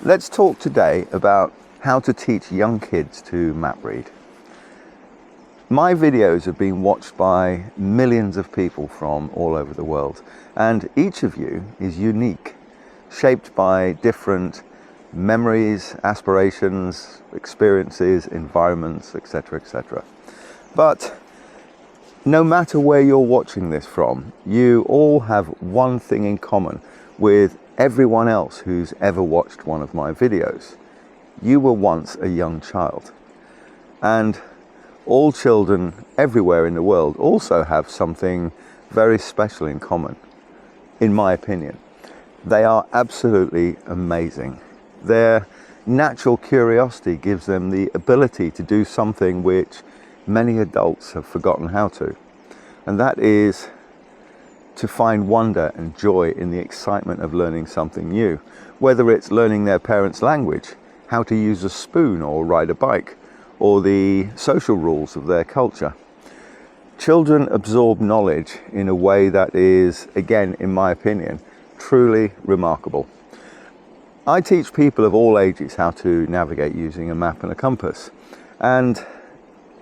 Let's talk today about how to teach young kids to map read. My videos have been watched by millions of people from all over the world, and each of you is unique, shaped by different memories, aspirations, experiences, environments, etc., etc. But no matter where you're watching this from, you all have one thing in common with everyone else who's ever watched one of my videos. You were once a young child. And all children everywhere in the world also have something very special in common, in my opinion. They are absolutely amazing. Their natural curiosity gives them the ability to do something which many adults have forgotten how to. And that is to find wonder and joy in the excitement of learning something new, whether it's learning their parents' language, how to use a spoon or ride a bike, or the social rules of their culture. Children absorb knowledge in a way that is, again, in my opinion, truly remarkable. I teach people of all ages how to navigate using a map and a compass, and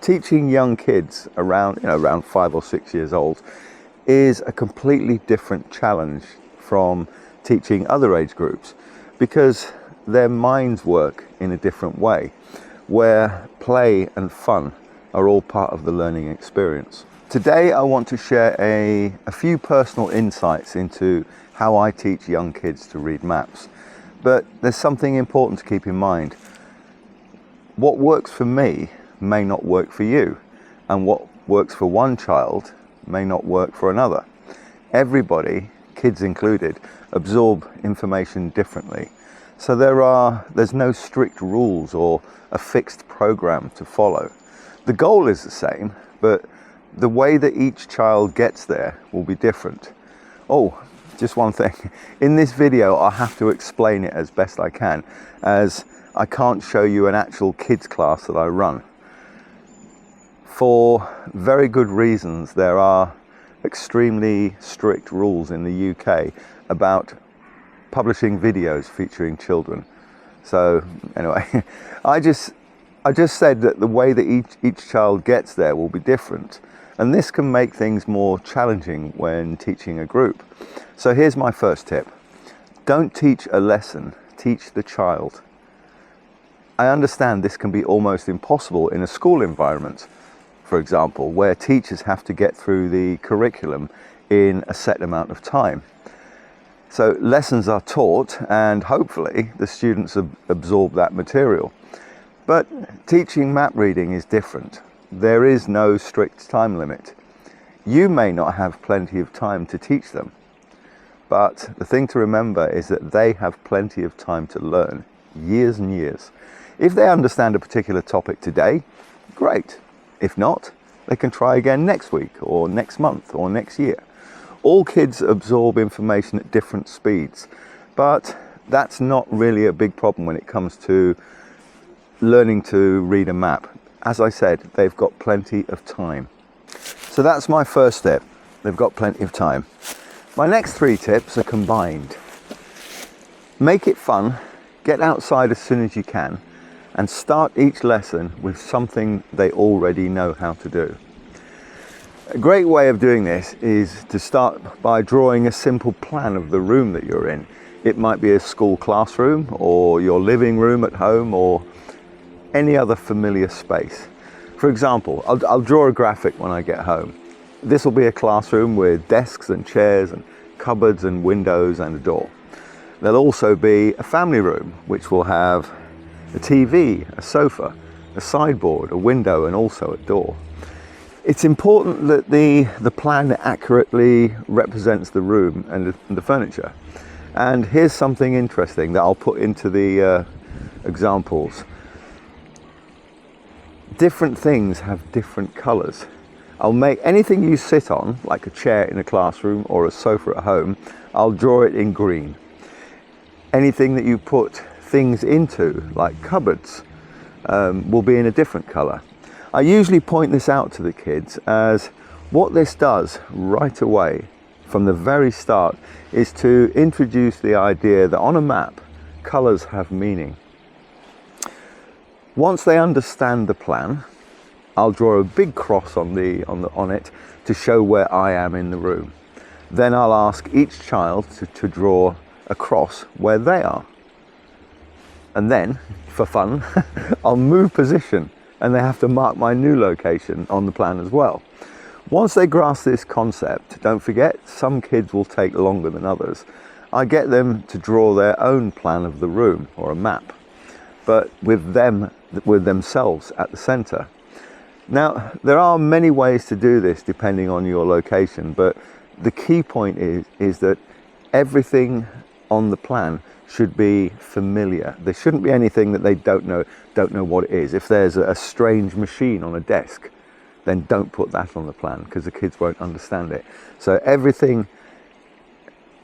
teaching young kids around 5 or 6 years old is a completely different challenge from teaching other age groups, because their minds work in a different way, where play and fun are all part of the learning experience. Today I want to share a few personal insights into how I teach young kids to read maps. But there's something important to keep in mind. What works for me may not work for you, and what works for one child may not work for another. Everybody, kids included, absorb information differently. So there's no strict rules or a fixed program to follow. The goal is the same, but the way that each child gets there will be different. Oh, just one thing. In this video, I'll have to explain it as best I can, as I can't show you an actual kids class that I run. For very good reasons, there are extremely strict rules in the UK about publishing videos featuring children. So anyway, I just said that the way that each child gets there will be different, and this can make things more challenging when teaching a group. So here's my first tip. Don't teach a lesson, teach the child. I understand this can be almost impossible in a school environment, for example, where teachers have to get through the curriculum in a set amount of time. So lessons are taught, and hopefully the students absorb that material. But teaching map reading is different. There is no strict time limit. You may not have plenty of time to teach them, but the thing to remember is that they have plenty of time to learn, years and years. If they understand a particular topic today, great. If not, they can try again next week or next month or next year. All kids absorb information at different speeds, but that's not really a big problem when it comes to learning to read a map. As I said, they've got plenty of time. So that's my first step. They've got plenty of time. My next 3 tips are combined. Make it fun, get outside as soon as you can, and start each lesson with something they already know how to do. A great way of doing this is to start by drawing a simple plan of the room that you're in. It might be a school classroom, or your living room at home, or any other familiar space. For example, I'll draw a graphic when I get home. This will be a classroom with desks and chairs and cupboards and windows and a door. There'll also be a family room, which will have a TV, a sofa, a sideboard, a window, and also a door. It's important that the plan accurately represents the room and the furniture. And here's something interesting that I'll put into the examples. Different things have different colors. I'll make anything you sit on, like a chair in a classroom or a sofa at home, I'll draw it in green. Anything that you put things into, like cupboards, will be in a different color. I usually point this out to the kids, as what this does right away from the very start is to introduce the idea that on a map colours have meaning. Once they understand the plan, I'll draw a big cross on it to show where I am in the room. Then I'll ask each child to draw a cross where they are. And then, for fun, I'll move position and they have to mark my new location on the plan as well. Once they grasp this concept, don't forget, some kids will take longer than others. I get them to draw their own plan of the room or a map, but with themselves at the center. Now, there are many ways to do this depending on your location, but the key point is that everything on the plan should be familiar. There shouldn't be anything that they don't know what it is. If there's a strange machine on a desk, then don't put that on the plan because the kids won't understand it. So everything,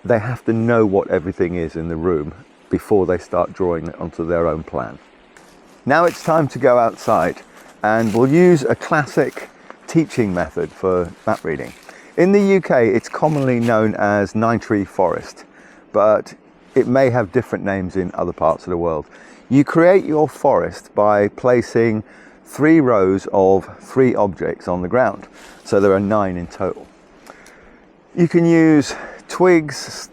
they have to know what everything is in the room before they start drawing it onto their own plan. Now it's time to go outside, and we'll use a classic teaching method for map reading. In the UK, it's commonly known as 9-tree forest, but it may have different names in other parts of the world. You create your forest by placing 3 rows of 3 objects on the ground. So there are 9 in total. You can use twigs,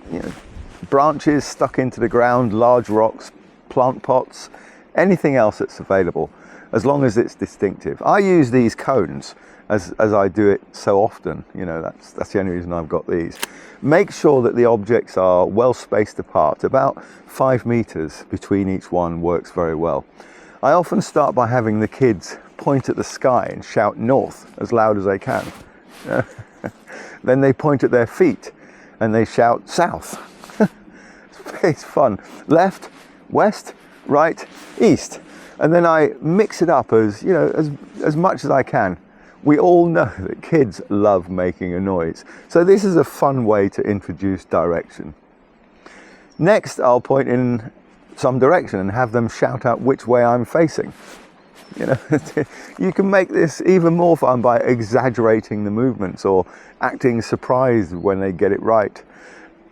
branches stuck into the ground, large rocks, plant pots, anything else that's available, as long as it's distinctive. I use these cones as I do it so often. That's the only reason I've got these. Make sure that the objects are well spaced apart. About 5 meters between each one works very well. I often start by having the kids point at the sky and shout north as loud as they can. Then they point at their feet and they shout south. It's fun. Left, west, right, east. And then I mix it up as much as I can. We all know that kids love making a noise, so this is a fun way to introduce direction. Next, I'll point in some direction and have them shout out which way I'm facing. You can make this even more fun by exaggerating the movements or acting surprised when they get it right.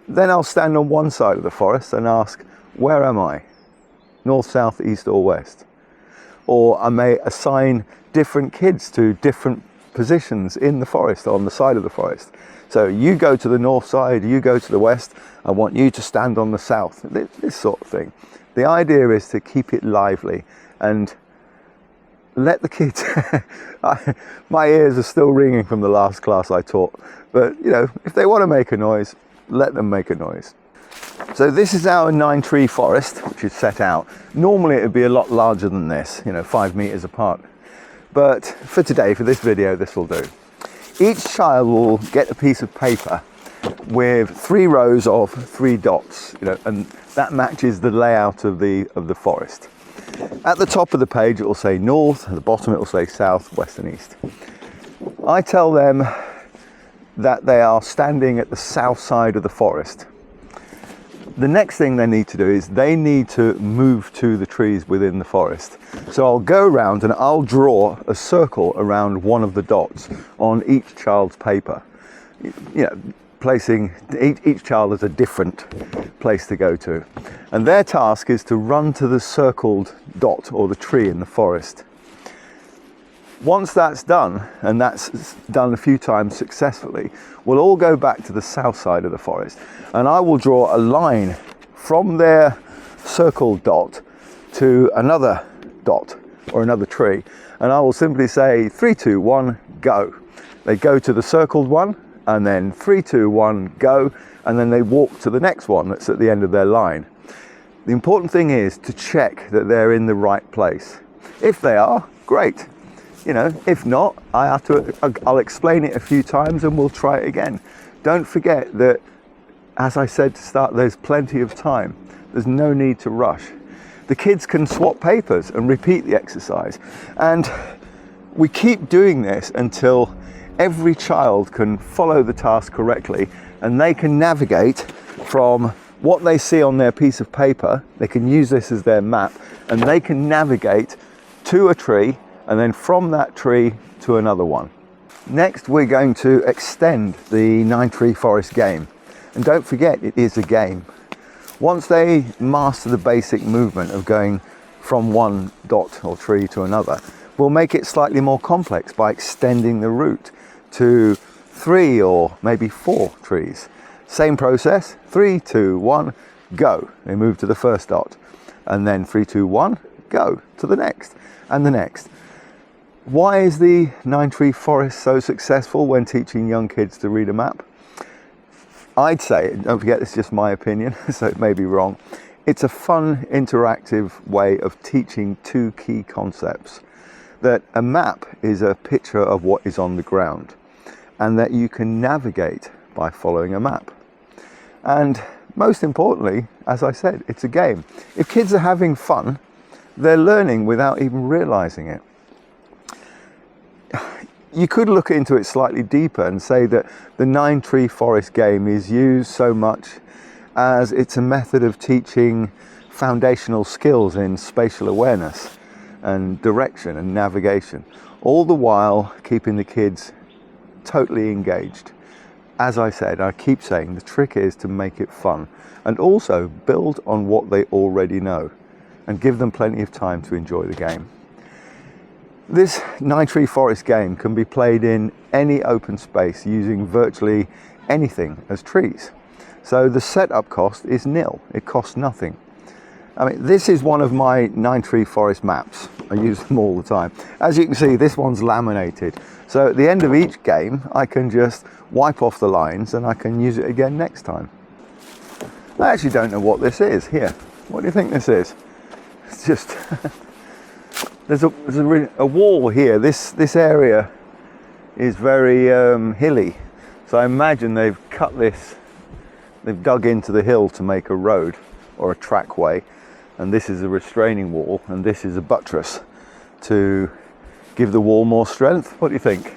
Then I'll stand on one side of the forest and ask, where am I? North, south, east or west? Or I may assign different kids to different positions in the forest, on the side of the forest. So you go to the north side, you go to the west, I want you to stand on the south, this sort of thing. The idea is to keep it lively and let the kids, my ears are still ringing from the last class I taught, but if they want to make a noise, let them make a noise. So this is our 9-tree forest, which is set out. Normally it would be a lot larger than this, 5 meters apart. But for today, for this video, this will do. Each child will get a piece of paper with 3 rows of 3 dots, and that matches the layout of the forest. At the top of the page, it will say north, at the bottom it will say south, west and east. I tell them that they are standing at the south side of the forest. The next thing they need to do is they need to move to the trees within the forest. So I'll go around and I'll draw a circle around one of the dots on each child's paper. Placing each child as a different place to go to. And their task is to run to the circled dot or the tree in the forest. Once that's done, and that's done a few times successfully, we'll all go back to the south side of the forest and I will draw a line from their circled dot to another dot or another tree, and I will simply say 3, 2, 1, go. They go to the circled one and then 3, 2, 1, go, and then they walk to the next one that's at the end of their line. The important thing is to check that they're in the right place. If they are, great. If not, I'll explain it a few times and we'll try it again. Don't forget that, as I said to start, there's plenty of time. There's no need to rush. The kids can swap papers and repeat the exercise. And we keep doing this until every child can follow the task correctly and they can navigate from what they see on their piece of paper. They can use this as their map and they can navigate to a tree and then from that tree to another one. Next, we're going to extend the 9-tree forest game. And don't forget, it is a game. Once they master the basic movement of going from one dot or tree to another, we'll make it slightly more complex by extending the route to 3 or maybe 4 trees. Same process, 3, 2, 1, go. They move to the first dot, and then 3, 2, 1, go to the next and the next. Why is the 9-tree forest so successful when teaching young kids to read a map? I'd say, don't forget this is just my opinion, so it may be wrong, it's a fun, interactive way of teaching 2 key concepts. That a map is a picture of what is on the ground, and that you can navigate by following a map. And most importantly, as I said, it's a game. If kids are having fun, they're learning without even realizing it. You could look into it slightly deeper and say that the 9-tree forest game is used so much as it's a method of teaching foundational skills in spatial awareness and direction and navigation, all the while keeping the kids totally engaged. As I said, I keep saying the trick is to make it fun and also build on what they already know and give them plenty of time to enjoy the game. This 9-tree forest game can be played in any open space using virtually anything as trees. So the setup cost is nil, it costs nothing. I mean, this is one of my 9-tree forest maps. I use them all the time. As you can see, this one's laminated. So at the end of each game, I can just wipe off the lines and I can use it again next time. I actually don't know what this is. Here, what do you think this is? It's just, there's a wall here. This area is very hilly. So I imagine they've cut this, they've dug into the hill to make a road or a trackway. And this is a restraining wall, and this is a buttress to give the wall more strength. What do you think?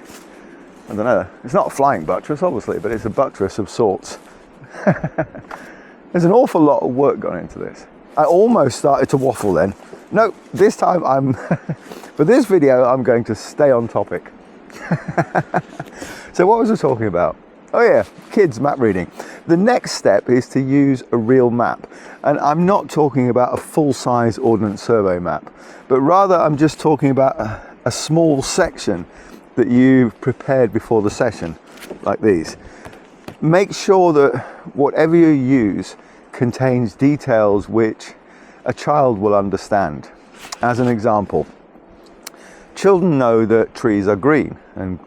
I don't know. It's not a flying buttress, obviously, but it's a buttress of sorts. There's an awful lot of work gone into this. I almost started to waffle then. No, this time for this video, I'm going to stay on topic. So what was I talking about? Oh yeah, kids map reading. The next step is to use a real map. And I'm not talking about a full-size Ordnance Survey map, but rather I'm just talking about a small section that you've prepared before the session, like these. Make sure that whatever you use contains details which a child will understand. As an example, children know that trees are green and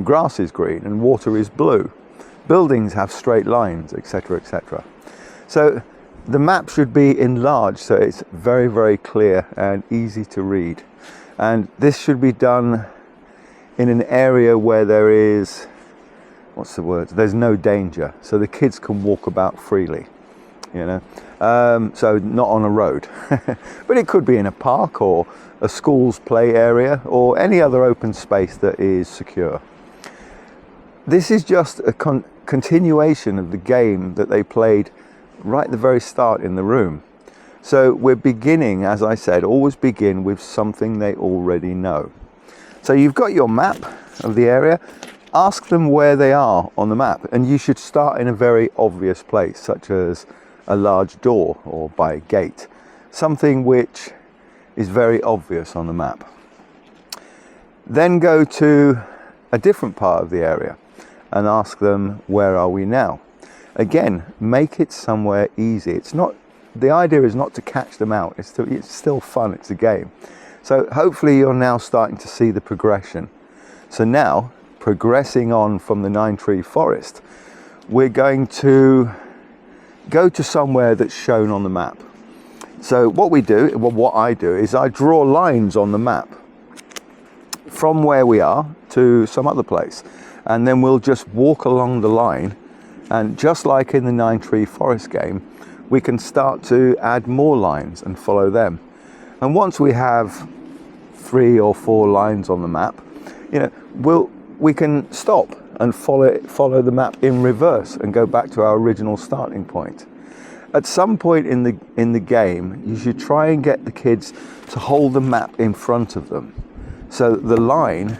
grass is green and water is blue. Buildings have straight lines, etc., etc. So the map should be enlarged so it's very, very clear and easy to read. And this should be done in an area where there is, what's the word? There's no danger, so the kids can walk about freely, you know. So not on a road, but it could be in a park or a school's play area or any other open space that is secure. This is just a continuation of the game that they played right at the very start in the room. So we're beginning, as I said, always begin with something they already know. So you've got your map of the area. Ask them where they are on the map, and you should start in a very obvious place, such as a large door or by a gate, something which is very obvious on the map. Then go to a different part of the area and ask them, where are we now? Again, make it somewhere easy. It's not, the idea is not to catch them out, it's still fun, it's a game. So hopefully you're now starting to see the progression. So now, progressing on from the 9-tree forest, we're going to go to somewhere that's shown on the map. So what we do, well, what I do, is I draw lines on the map from where we are to some other place. And then we'll just walk along the line. And just like in the 9-tree forest game, we can start to add more lines and follow them. And once we have 3 or 4 lines on the map, you know, we can stop and follow the map in reverse and go back to our original starting point. At some point in the game, you should try and get the kids to hold the map in front of them. So the line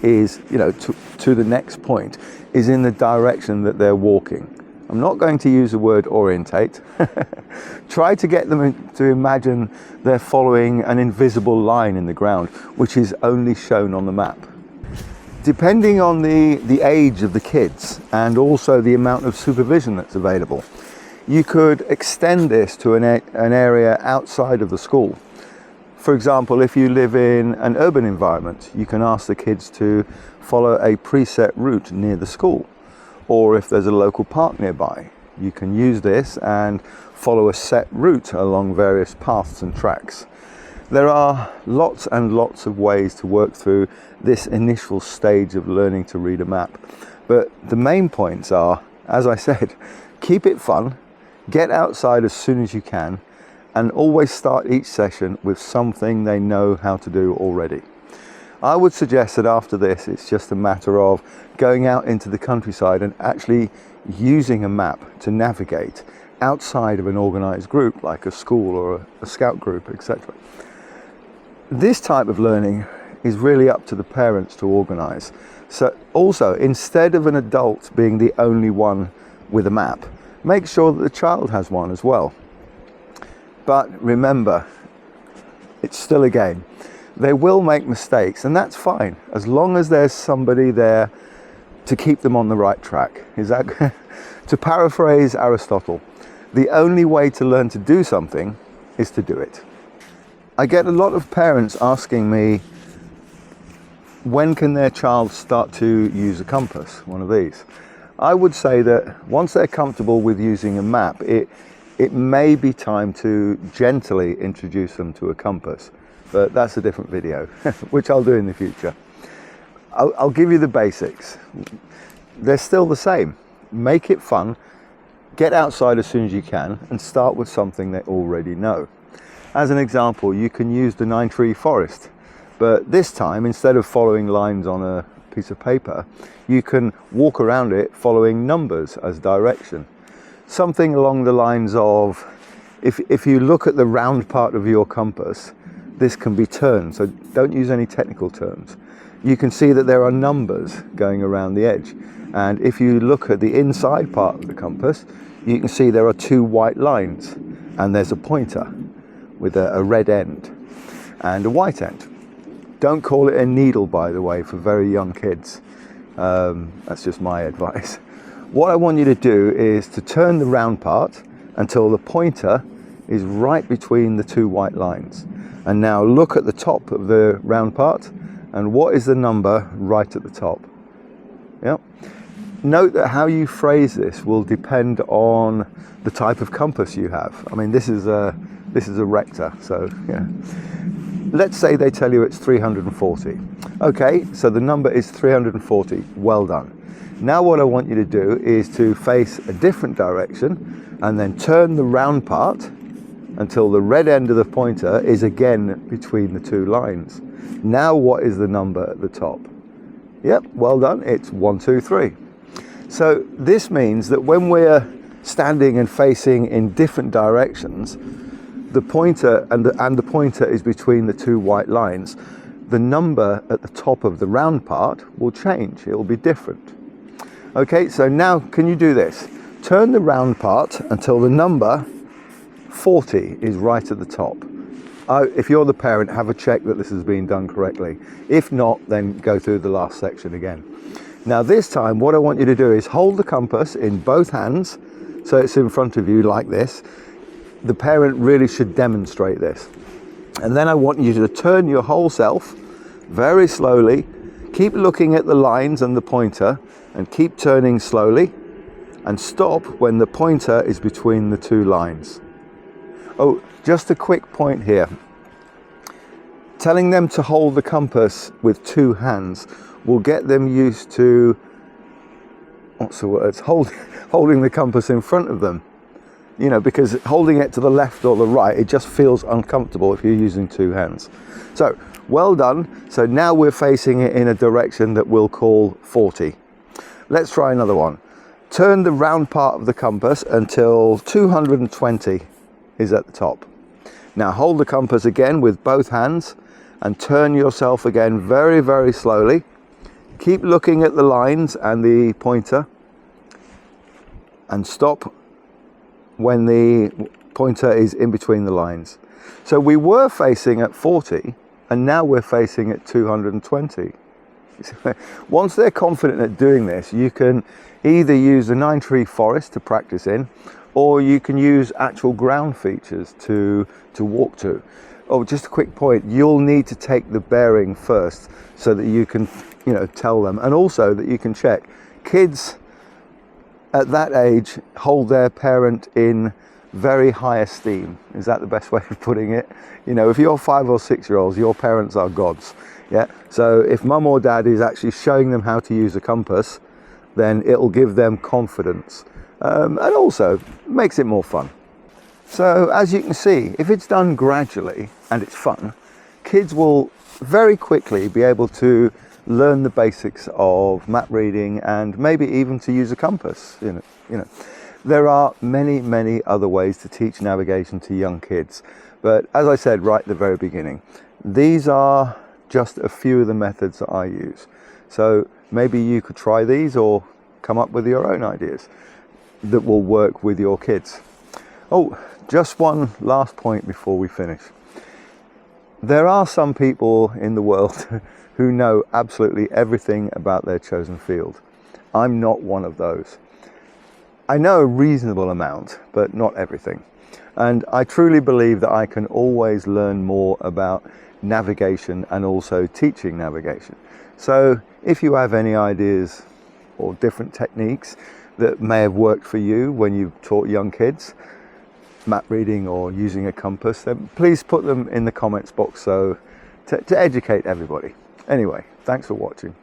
is, you know, to the next point is in the direction that they're walking. I'm not going to use the word orientate. Try to get them to imagine they're following an invisible line in the ground, which is only shown on the map. Depending on the age of the kids and also the amount of supervision that's available, you could extend this to an area outside of the school. For example, if you live in an urban environment, you can ask the kids to follow a preset route near the school. Or if there's a local park nearby, you can use this and follow a set route along various paths and tracks. There are lots and lots of ways to work through this initial stage of learning to read a map. But the main points are, as I said, keep it fun, get outside as soon as you can, and always start each session with something they know how to do already. I would suggest that after this, it's just a matter of going out into the countryside and actually using a map to navigate outside of an organized group like a school or a scout group, etc. This type of learning is really up to the parents to organize. So also, instead of an adult being the only one with a map, make sure that the child has one as well. But remember, it's still a game. They will make mistakes, and that's fine, as long as there's somebody there to keep them on the right track. Is that to paraphrase Aristotle, the only way to learn to do something is to do it. I get a lot of parents asking me, when can their child start to use a compass, one of these? I would say that once they're comfortable with using a map, it may be time to gently introduce them to a compass. But that's a different video, which I'll do in the future. I'll give you the basics. They're still the same. Make it fun, get outside as soon as you can, and start with something they already know. As an example, you can use the 9-tree forest, but this time, instead of following lines on a piece of paper, you can walk around it following numbers as direction. Something along the lines of, if you look at the round part of your compass, this can be turned, so don't use any technical terms. You can see that there are numbers going around the edge, and if you look at the inside part of the compass, you can see there are 2 white lines, and there's a pointer with a red end and a white end. Don't call it a needle, by the way, for very young kids. That's just my advice. What I want you to do is to turn the round part until the pointer is right between the 2 white lines. And now look at the top of the round part, and what is the number right at the top? Yep. Note that how you phrase this will depend on the type of compass you have. I mean, this is a rector, so yeah. Let's say they tell you it's 340. Okay, so the number is 340. Well done. Now what I want you to do is to face a different direction and then turn the round part until the red end of the pointer is again between the 2 lines. Now what is the number at the top? Yep, well done, it's 1, 2, 3. So this means that when we're standing and facing in different directions, the pointer and the pointer is between the 2 white lines, the number at the top of the round part will change, it will be different. Okay, so now can you do this? Turn the round part until the number 40 is right at the top. If you're the parent, have a check that this has been done correctly. If not, then go through the last section again. Now this time, what I want you to do is hold the compass in both hands, so it's in front of you like this. The parent really should demonstrate this. And then I want you to turn your whole self very slowly. Keep looking at the lines and the pointer, and keep turning slowly, and stop when the pointer is between the 2 lines. Oh, just a quick point here. Telling them to hold the compass with 2 hands will get them used to, what's the word, holding the compass in front of them. You know, because holding it to the left or the right, it just feels uncomfortable if you're using 2 hands. So, well done. So now we're facing it in a direction that we'll call 40. Let's try another one. Turn the round part of the compass until 220 is at the top. Now hold the compass again with both hands and turn yourself again very, very slowly. Keep looking at the lines and the pointer. and stop when the pointer is in between the lines. So we were facing at 40 and now we're facing at 220. Once they're confident at doing this, you can either use the 9-tree forest to practice in, or you can use actual ground features to walk to. Oh, just a quick point, you'll need to take the bearing first so that you can, tell them, and also that you can check. Kids at that age hold their parent in very high esteem. Is that the best way of putting it? If you're 5 or 6 year olds, your parents are gods. Yeah. So if mum or dad is actually showing them how to use a compass, then it'll give them confidence, and also makes it more fun. So as you can see, if it's done gradually and it's fun, kids will very quickly be able to learn the basics of map reading and maybe even to use a compass. There are many other ways to teach navigation to young kids, but as I said right at the very beginning, these are just a few of the methods that I use. So maybe you could try these or come up with your own ideas that will work with your kids. Oh, just one last point before we finish. There are some people in the world who know absolutely everything about their chosen field. I'm not one of those. I know a reasonable amount, but not everything. And I truly believe that I can always learn more about navigation and also teaching navigation. So if you have any ideas or different techniques that may have worked for you when you taught young kids map reading or using a compass, then please put them in the comments box so to educate everybody. Anyway, thanks for watching.